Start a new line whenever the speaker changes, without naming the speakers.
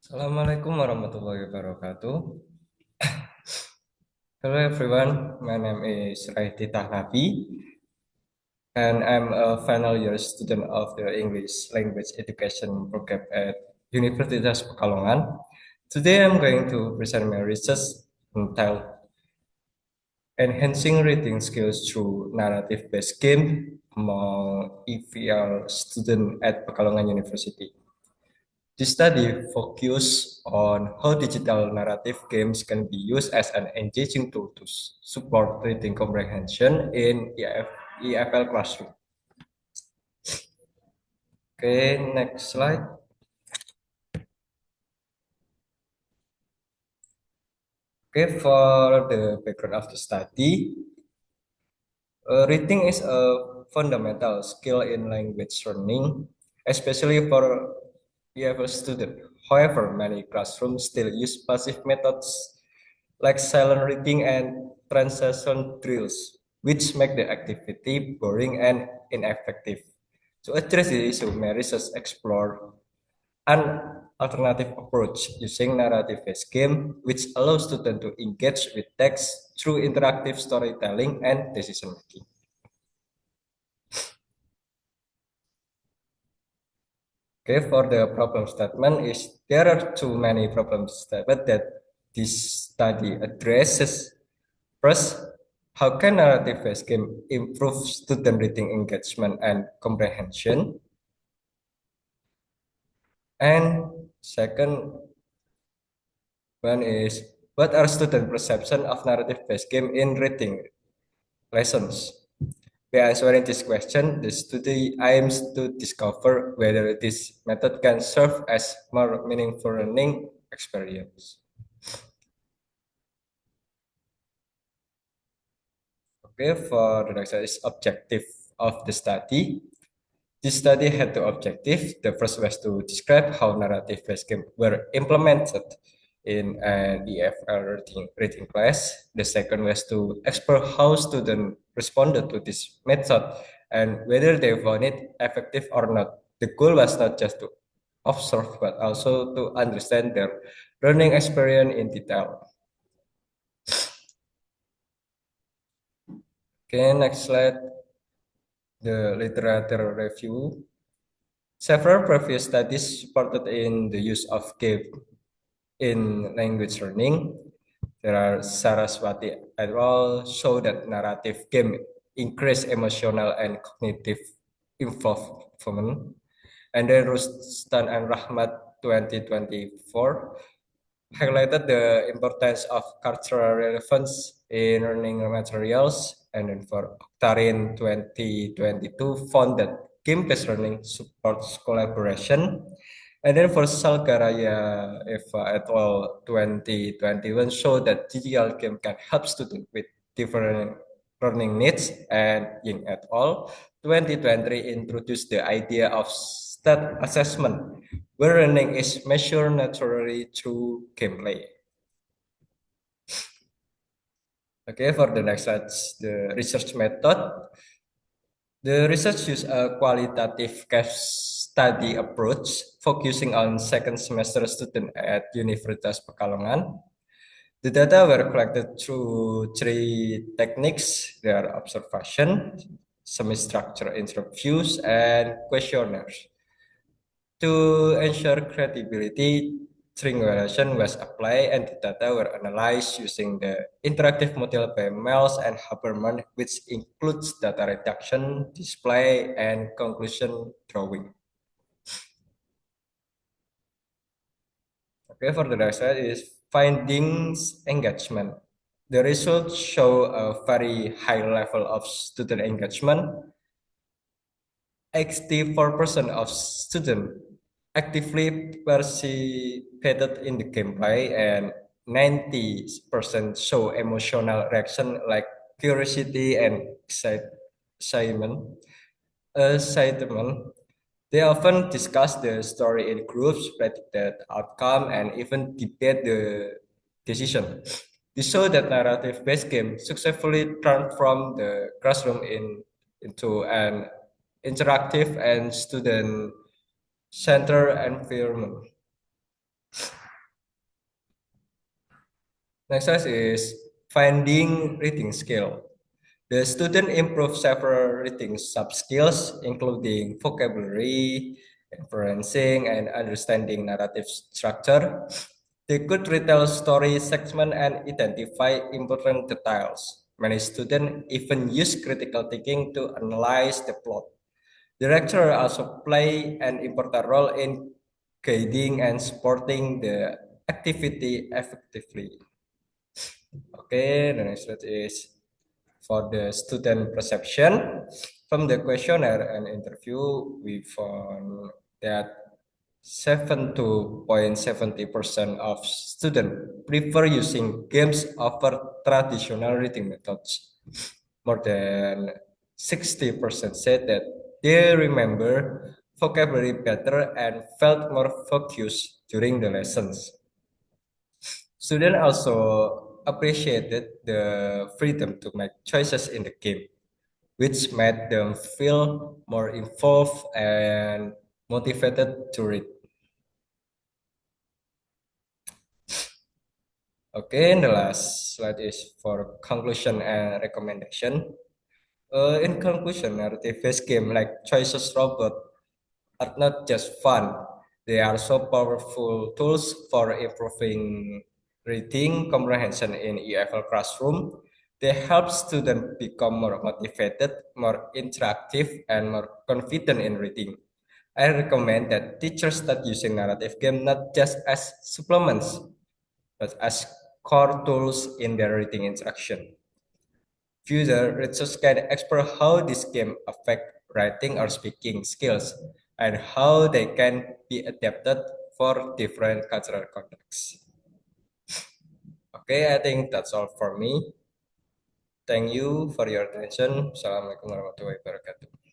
Assalamualaikum warahmatullahi wabarakatuh. Hello everyone, my name is Raiti Tahnafi and I'm a final year student of the English Language Education program at Universitas Pekalongan. Today I'm going to present my research entitled Enhancing Reading Skills Through Narrative-Based Game among EVL students at Pekalongan University. The study focuses on how digital narrative games can be used as an engaging tool to support reading comprehension in EFL classroom. Okay, next slide. Okay, for the background of the study, reading is a fundamental skill in language learning, especially for EFL students. However, many classrooms still use passive methods like silent reading and translation drills, which make the activity boring and ineffective. To address this issue, my research explore an alternative approach using narrative-based game, which allows students to engage with text through interactive storytelling and decision making. Okay, for the problem statement is there are too many problem statements that this study addresses. First, how can narrative-based game improve student reading engagement and comprehension? And second one is what are student perception of narrative-based game in reading lessons? By answering this question, the study aims to discover whether this method can serve as more meaningful learning experience. Okay, for the next is objective of the study. This study had two objectives. The first was to describe how narrative-based games were implemented in an EFL reading class. The second was to explore how students responded to this method and whether they found it effective or not. The goal was not just to observe, but also to understand their learning experience in detail. Okay, next slide. The literature review. Several previous studies supported in the use of game in language learning. There are Saraswati et al. Show that narrative game increase emotional and cognitive involvement. And then Rustan and Rahmat 2024 highlighted the importance of cultural relevance in learning materials. And then for Octarin 2022 found that game-based learning supports collaboration. And then for Salgaraya Eva et al. 2021 showed that digital game can help students with different learning needs, and Ying et al. 2020 introduced the idea of state assessment, where learning is measured naturally through gameplay. Okay, for the next slide, the research method. The research used a qualitative case study approach focusing on second semester students at Universitas Pekalongan. The data were collected through three techniques. They are observation, semi-structured interviews, and questionnaires. To ensure credibility, triangulation was applied and the data were analyzed using the interactive model by Miles and Haberman, which includes data reduction, display, and conclusion drawing. Okay, for the next slide is findings engagement. The results show a very high level of student engagement. 84% of students actively participated in the gameplay and 90% show emotional reaction like curiosity and excitement. Excitement. They often discuss the story in groups, predict the outcome, and even debate the decision. This show that narrative-based game successfully turned from the classroom into an interactive and student-centered environment. Next slide is finding reading skill. The student improve several reading sub-skills, including vocabulary, inferencing, and understanding narrative structure. They could retell story segment and identify important details. Many students even use critical thinking to analyze the plot. The lecturer also play an important role in guiding and supporting the activity effectively. Okay, the next slide is for the student perception. From the questionnaire and interview, we found that 72.70% of students prefer using games over traditional reading methods. More than 60% said that they remember vocabulary better and felt more focused during the lessons. Students also appreciated the freedom to make choices in the game, which made them feel more involved and motivated to read. Okay, and the last slide is for conclusion and recommendation. In conclusion, narrative-based game like Choices Robot are not just fun; they are so powerful tools for improving reading comprehension in EFL classroom. They help students become more motivated, more interactive, and more confident in reading. I recommend that teachers start using narrative game not just as supplements, but as core tools in their reading instruction. Further, research can explore how this game affect writing or speaking skills and how they can be adapted for different cultural contexts. Okay, I think that's all for me. Thank you for your attention. Assalamualaikum warahmatullahi wabarakatuh.